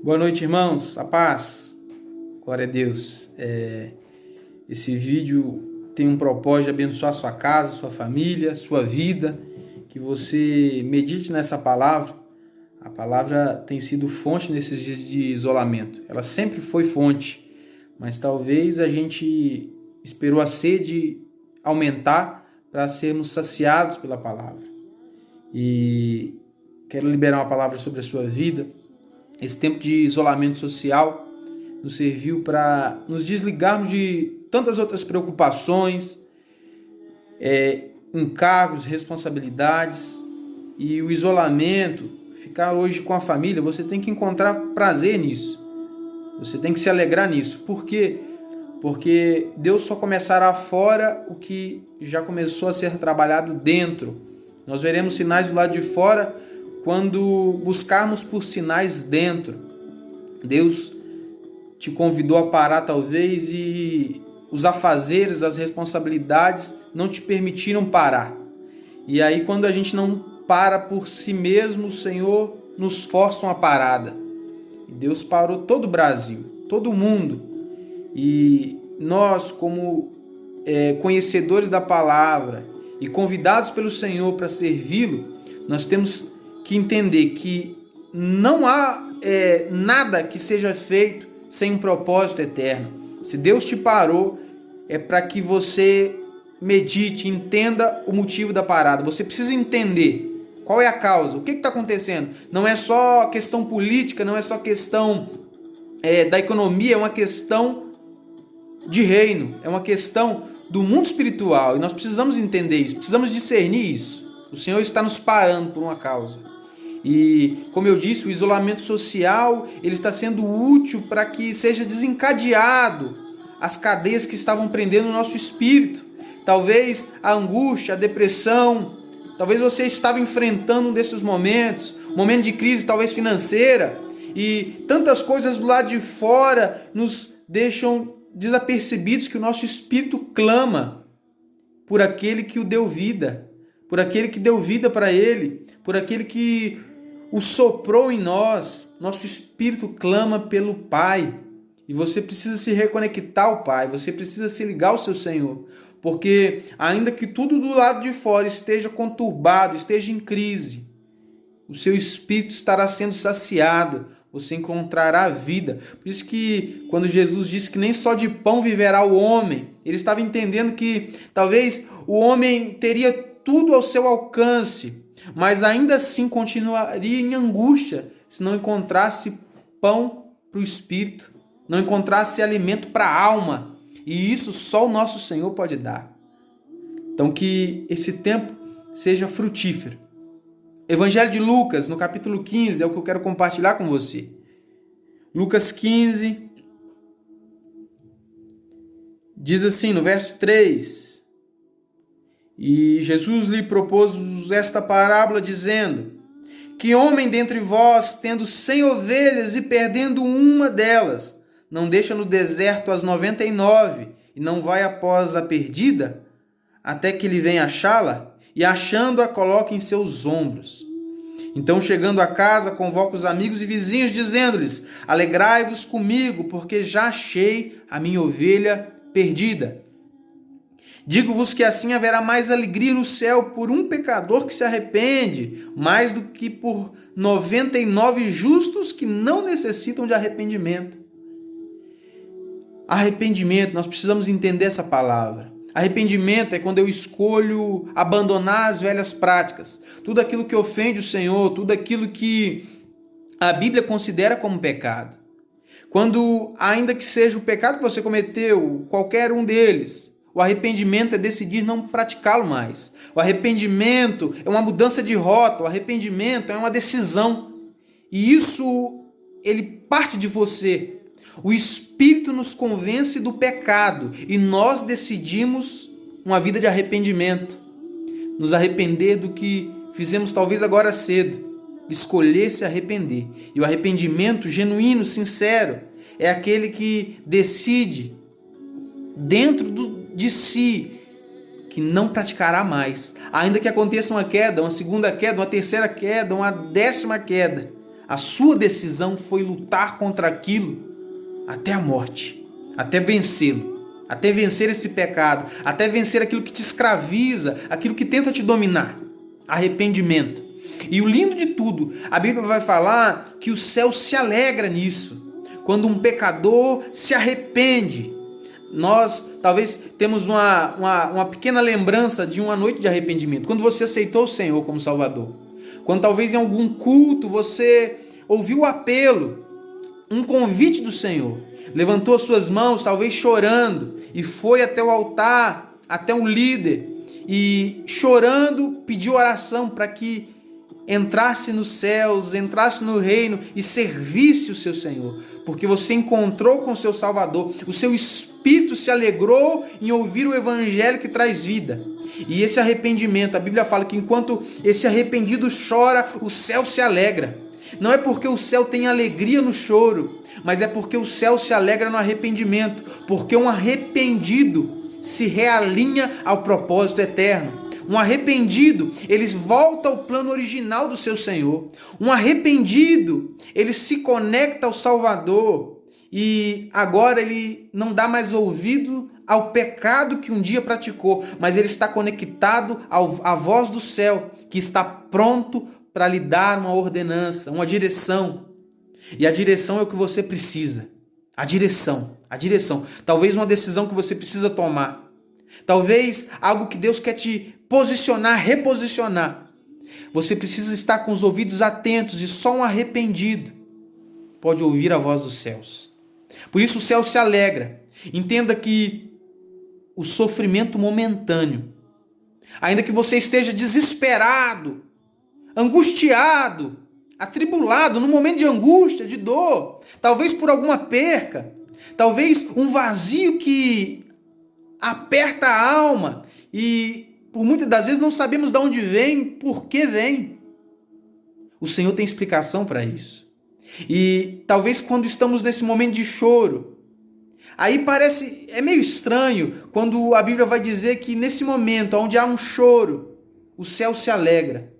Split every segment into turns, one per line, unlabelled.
Boa noite, irmãos. A paz. Glória a Deus. Esse vídeo tem um propósito de abençoar sua casa, sua família, sua vida. Que você medite nessa palavra. A palavra tem sido fonte nesses dias de isolamento. Ela sempre foi fonte, mas talvez a gente esperou a sede aumentar para sermos saciados pela palavra. E quero liberar uma palavra sobre a sua vida. Esse tempo de isolamento social nos serviu para nos desligarmos de tantas outras preocupações, encargos, responsabilidades. E o isolamento, ficar hoje com a família, você tem que encontrar prazer nisso. Você tem que se alegrar nisso. Por quê? Porque Deus só começará fora o que já começou a ser trabalhado dentro. Nós veremos sinais do lado de fora quando buscarmos por sinais dentro. Deus te convidou a parar talvez e os afazeres, as responsabilidades não te permitiram parar. E aí quando a gente não para por si mesmo, o Senhor nos força uma parada. E Deus parou todo o Brasil, todo o mundo. E nós, como conhecedores da palavra e convidados pelo Senhor para servi-lo, nós temos que entender que não há nada que seja feito sem um propósito eterno. Se Deus te parou, é para que você medite, entenda o motivo da parada. Você precisa entender qual é a causa, o que está acontecendo. Não é só questão política, não é só questão da economia, é uma questão de reino, é uma questão do mundo espiritual. E nós precisamos entender isso, precisamos discernir isso. O Senhor está nos parando por uma causa. E, como eu disse, o isolamento social ele está sendo útil para que seja desencadeado as cadeias que estavam prendendo o nosso espírito. Talvez a angústia, a depressão, talvez você estava enfrentando um desses momentos, um momento de crise talvez financeira, e tantas coisas do lado de fora nos deixam desapercebidos que o nosso espírito clama por aquele que o deu vida, por aquele que deu vida para ele, por aquele que o soprou em nós. Nosso espírito clama pelo Pai. E você precisa se reconectar ao Pai, você precisa se ligar ao seu Senhor. Porque ainda que tudo do lado de fora esteja conturbado, esteja em crise, o seu espírito estará sendo saciado, você encontrará a vida. Por isso que quando Jesus disse que nem só de pão viverá o homem, ele estava entendendo que talvez o homem teria tudo ao seu alcance, mas ainda assim continuaria em angústia se não encontrasse pão para o espírito, não encontrasse alimento para a alma. E isso só o nosso Senhor pode dar. Então que esse tempo seja frutífero. Evangelho de Lucas, no capítulo 15, é o que eu quero compartilhar com você. Lucas 15, diz assim no verso 3... E Jesus lhe propôs esta parábola, dizendo: Que homem dentre vós, tendo 100 ovelhas e perdendo uma delas, não deixa no deserto as 99 e não vai após a perdida, até que ele venha achá-la, e achando-a coloca em seus ombros. Então, chegando a casa, convoca os amigos e vizinhos, dizendo-lhes: Alegrai-vos comigo, porque já achei a minha ovelha perdida. Digo-vos que assim haverá mais alegria no céu por um pecador que se arrepende, mais do que por 99 justos que não necessitam de arrependimento. Arrependimento, nós precisamos entender essa palavra. Arrependimento é quando eu escolho abandonar as velhas práticas, tudo aquilo que ofende o Senhor, tudo aquilo que a Bíblia considera como pecado. Quando, ainda que seja o pecado que você cometeu, qualquer um deles, o arrependimento é decidir não praticá-lo mais. O arrependimento é uma mudança de rota, o arrependimento é uma decisão. E isso, ele parte de você. O Espírito nos convence do pecado e nós decidimos uma vida de arrependimento. Nos arrepender do que fizemos talvez agora cedo. Escolher se arrepender. E o arrependimento genuíno, sincero, é aquele que decide dentro de si que não praticará mais. Ainda que aconteça uma queda, uma segunda queda, uma terceira queda, uma 10ª queda, A sua decisão foi lutar contra aquilo até a morte, até vencê-lo, até vencer esse pecado, até vencer aquilo que te escraviza, aquilo que tenta te dominar. Arrependimento. E o lindo de tudo, a Bíblia vai falar que o céu se alegra nisso. Quando um pecador se arrepende. Nós talvez temos uma pequena lembrança de uma noite de arrependimento. Quando você aceitou o Senhor como Salvador. Quando talvez em algum culto você ouviu o apelo, um convite do Senhor. Levantou as suas mãos, talvez chorando, e foi até o altar, até um líder. E chorando pediu oração para que entrasse nos céus, entrasse no reino e servisse o seu Senhor. Porque você encontrou com o seu Salvador, o seu espírito se alegrou em ouvir o evangelho que traz vida. E esse arrependimento, a Bíblia fala que enquanto esse arrependido chora, o céu se alegra. Não é porque o céu tem alegria no choro, mas é porque o céu se alegra no arrependimento, porque um arrependido se realinha ao propósito eterno. Um arrependido, ele volta ao plano original do seu Senhor. Um arrependido, ele se conecta ao Salvador e agora ele não dá mais ouvido ao pecado que um dia praticou, mas ele está conectado à voz do céu, que está pronto para lhe dar uma ordenança, uma direção. E a direção é o que você precisa. A direção. Talvez uma decisão que você precisa tomar. Talvez algo que Deus quer te posicionar, reposicionar. Você precisa estar com os ouvidos atentos e só um arrependido pode ouvir a voz dos céus. Por isso o céu se alegra. Entenda que o sofrimento momentâneo, ainda que você esteja desesperado, angustiado, atribulado, num momento de angústia, de dor, talvez por alguma perca, talvez um vazio que aperta a alma e por muitas das vezes não sabemos de onde vem, por que vem. O Senhor tem explicação para isso. E talvez quando estamos nesse momento de choro, aí é meio estranho quando a Bíblia vai dizer que nesse momento onde há um choro, o céu se alegra.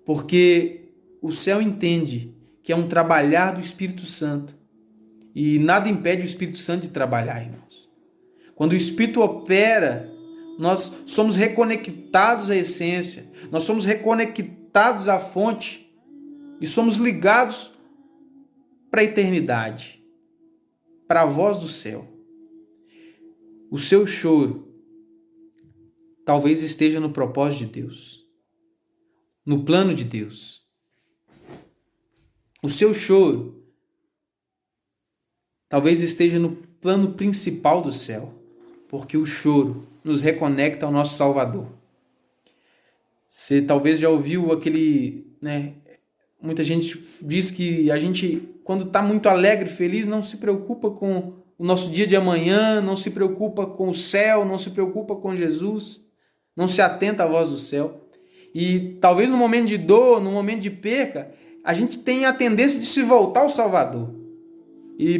Porque o céu entende que é um trabalhar do Espírito Santo. E nada impede o Espírito Santo de trabalhar, irmãos. Quando o Espírito opera, nós somos reconectados à essência, nós somos reconectados à fonte e somos ligados para a eternidade, para a voz do céu. O seu choro talvez esteja no propósito de Deus, no plano de Deus. O seu choro talvez esteja no plano principal do céu, porque o choro nos reconecta ao nosso Salvador. Você talvez já ouviu muita gente diz que a gente, quando está muito alegre, feliz, não se preocupa com o nosso dia de amanhã, não se preocupa com o céu, não se preocupa com Jesus, não se atenta à voz do céu. E talvez no momento de dor, no momento de perca, a gente tenha a tendência de se voltar ao Salvador. E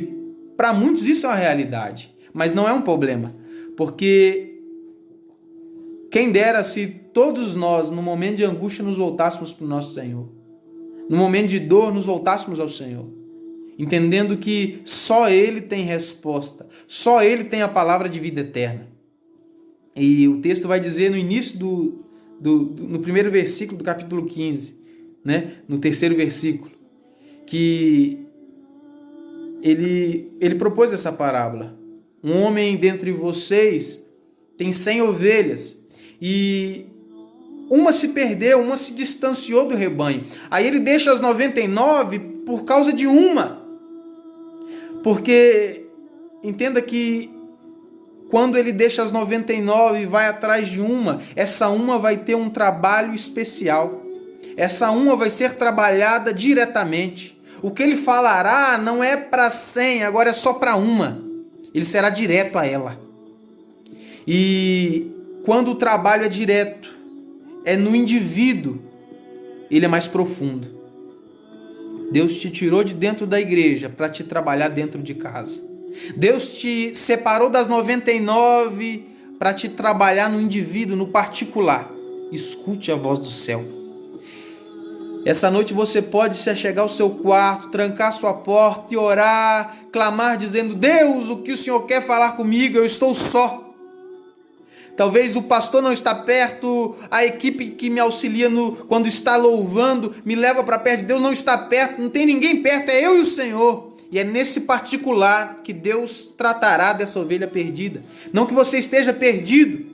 para muitos isso é uma realidade, mas não é um problema, porque quem dera se todos nós, no momento de angústia, nos voltássemos para o nosso Senhor. No momento de dor, nos voltássemos ao Senhor. Entendendo que só Ele tem resposta. Só Ele tem a palavra de vida eterna. E o texto vai dizer no início no primeiro versículo do capítulo 15, no terceiro versículo, que ele propôs essa parábola. Um homem dentre vocês tem 100 ovelhas e uma se perdeu, uma se distanciou do rebanho. Aí ele deixa as 99 por causa de uma. Porque entenda que quando ele deixa as 99 e vai atrás de uma, essa uma vai ter um trabalho especial. Essa uma vai ser trabalhada diretamente. O que ele falará não é para 100, agora é só para uma. Ele será direto a ela. E quando o trabalho é direto, é no indivíduo, ele é mais profundo. Deus te tirou de dentro da igreja para te trabalhar dentro de casa. Deus te separou das 99 para te trabalhar no indivíduo, no particular. Escute a voz do céu. Essa noite você pode se achegar ao seu quarto, trancar sua porta e orar, clamar dizendo: Deus, o que o Senhor quer falar comigo? Eu estou só. Talvez o pastor não está perto, a equipe que me auxilia quando está louvando, me leva para perto de Deus, não está perto, não tem ninguém perto, é eu e o Senhor. E é nesse particular que Deus tratará dessa ovelha perdida. Não que você esteja perdido,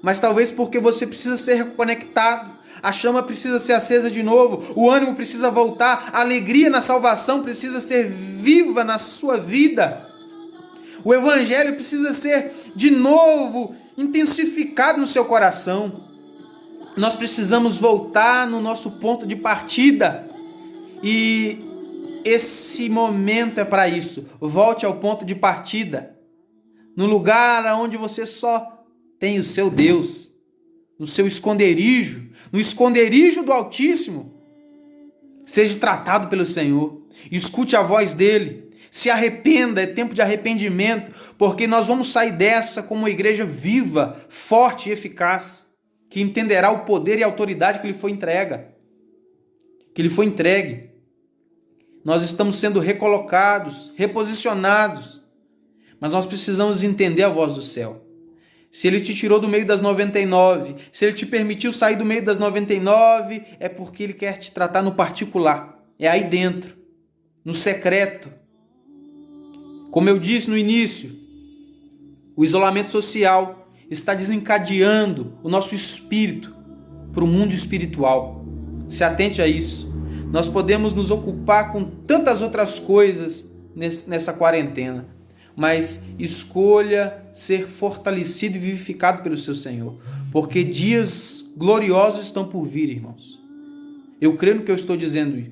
mas talvez porque você precisa ser reconectado. A chama precisa ser acesa de novo, o ânimo precisa voltar, a alegria na salvação precisa ser viva na sua vida. O evangelho precisa ser de novo intensificado no seu coração. Nós precisamos voltar no nosso ponto de partida. E esse momento é para isso. Volte ao ponto de partida. No lugar onde você só tem o seu Deus. No seu esconderijo, no esconderijo do Altíssimo, seja tratado pelo Senhor, escute a voz dele, se arrependa, é tempo de arrependimento, porque nós vamos sair dessa como uma igreja viva, forte e eficaz, que entenderá o poder e a autoridade que lhe foi entregue. Nós estamos sendo recolocados, reposicionados, mas nós precisamos entender a voz do céu. Se ele te tirou do meio das 99, se ele te permitiu sair do meio das 99, é porque ele quer te tratar no particular. É aí dentro, no secreto. Como eu disse no início, o isolamento social está desencadeando o nosso espírito para o mundo espiritual. Se atente a isso. Nós podemos nos ocupar com tantas outras coisas nessa quarentena, mas escolha ser fortalecido e vivificado pelo seu Senhor, porque dias gloriosos estão por vir, irmãos. Eu creio no que eu estou dizendo,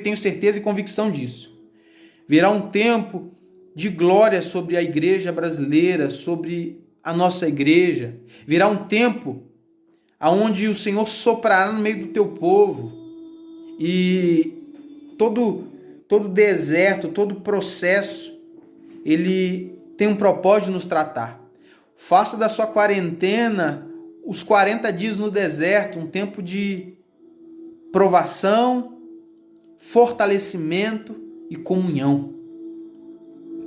tenho certeza e convicção disso. Virá um tempo de glória sobre a igreja brasileira, sobre a nossa igreja. Virá um tempo onde o Senhor soprará no meio do teu povo e todo deserto, todo processo, ele tem um propósito de nos tratar. Faça da sua quarentena os 40 dias no deserto, um tempo de provação, fortalecimento e comunhão.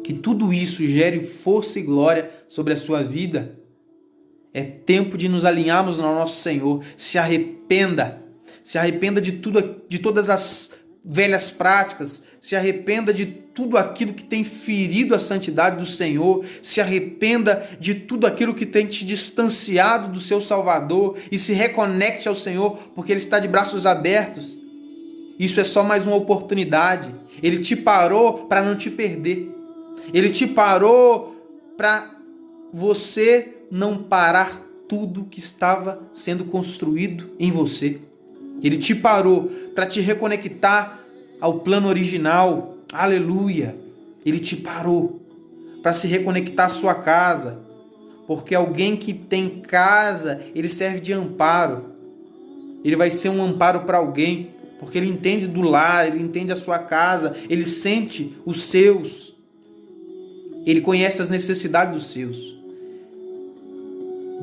Que tudo isso gere força e glória sobre a sua vida. É tempo de nos alinharmos ao nosso Senhor. Se arrependa de todas as velhas práticas, se arrependa de tudo aquilo que tem ferido a santidade do Senhor, se arrependa de tudo aquilo que tem te distanciado do seu Salvador e se reconecte ao Senhor, porque Ele está de braços abertos. Isso é só mais uma oportunidade. Ele te parou para não te perder. Ele te parou para você não parar tudo que estava sendo construído em você. Ele te parou para te reconectar ao plano original. Aleluia! Ele te parou para se reconectar à sua casa. Porque alguém que tem casa, ele serve de amparo. Ele vai ser um amparo para alguém, porque ele entende do lar, ele entende a sua casa, ele sente os seus. Ele conhece as necessidades dos seus.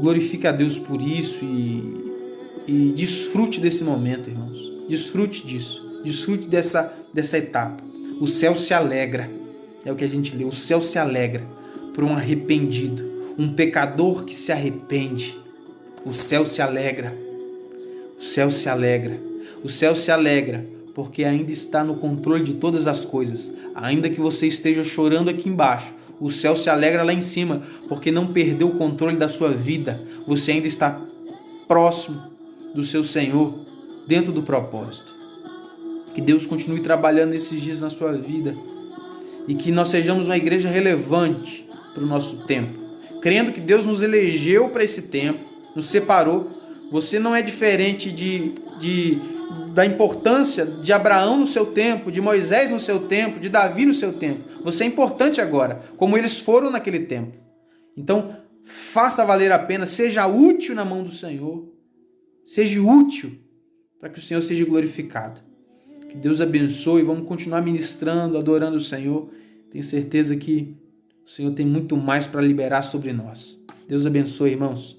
Glorifique a Deus por isso e desfrute desse momento, irmãos. Desfrute disso. Desfrute dessa etapa. O céu se alegra. É o que a gente lê. O céu se alegra por um arrependido. Um pecador que se arrepende. O céu se alegra. O céu se alegra. O céu se alegra porque ainda está no controle de todas as coisas. Ainda que você esteja chorando aqui embaixo, o céu se alegra lá em cima porque não perdeu o controle da sua vida. Você ainda está próximo do seu Senhor, dentro do propósito. Que Deus continue trabalhando nesses dias na sua vida e que nós sejamos uma igreja relevante para o nosso tempo, crendo que Deus nos elegeu para esse tempo, nos separou. Você não é diferente da importância de Abraão no seu tempo, de Moisés no seu tempo, de Davi no seu tempo. Você é importante agora, como eles foram naquele tempo. Então, faça valer a pena, seja útil na mão do Senhor. Seja útil para que o Senhor seja glorificado. Que Deus abençoe. Vamos continuar ministrando, adorando o Senhor. Tenho certeza que o Senhor tem muito mais para liberar sobre nós. Deus abençoe, irmãos.